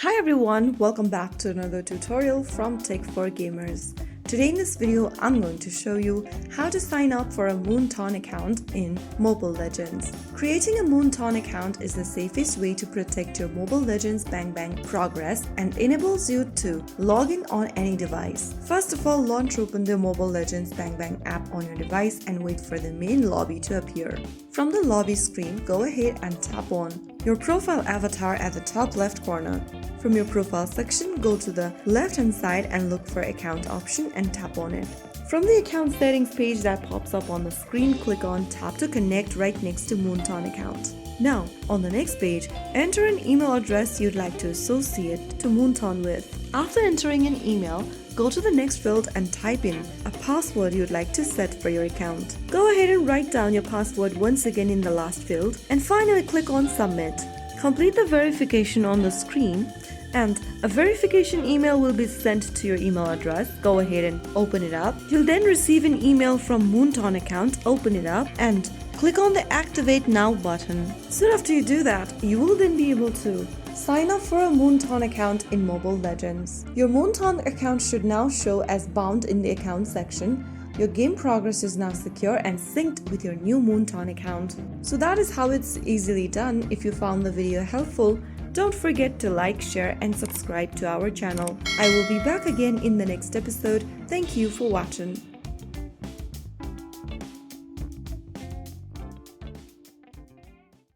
Hi everyone, welcome back to another tutorial from Tech for Gamers. Today in this video, I'm going to show you how to sign up for a Moonton account in Mobile Legends. Creating a Moonton account is the safest way to protect your Mobile Legends Bang Bang progress and enables you to log in on any device. First of all, launch open the Mobile Legends Bang Bang app on your device and wait for the main lobby to appear. From the lobby screen, go ahead and tap on your profile avatar at the top left corner. From your profile section, go to the left hand side and look for account option and tap on it. From the account settings page that pops up on the screen, click on tap to connect right next to Moonton account. Now, on the next page, enter an email address you'd like to associate to Moonton with. After entering an email, go to the next field and type in a password you'd like to set for your account. Go ahead and write down your password once again in the last field and finally click on submit. Complete the verification on the screen and a verification email will be sent to your email address. Go ahead and open it up. You'll then receive an email from Moonton account. Open it up and click on the Activate Now button. Soon after you do that, you will then be able to sign up for a Moonton account in Mobile Legends. Your Moonton account should now show as bound in the account section. Your game progress is now secure and synced with your new Moonton account. So that is how it's easily done. If you found the video helpful, don't forget to like, share and subscribe to our channel. I will be back again in the next episode. Thank you for watching.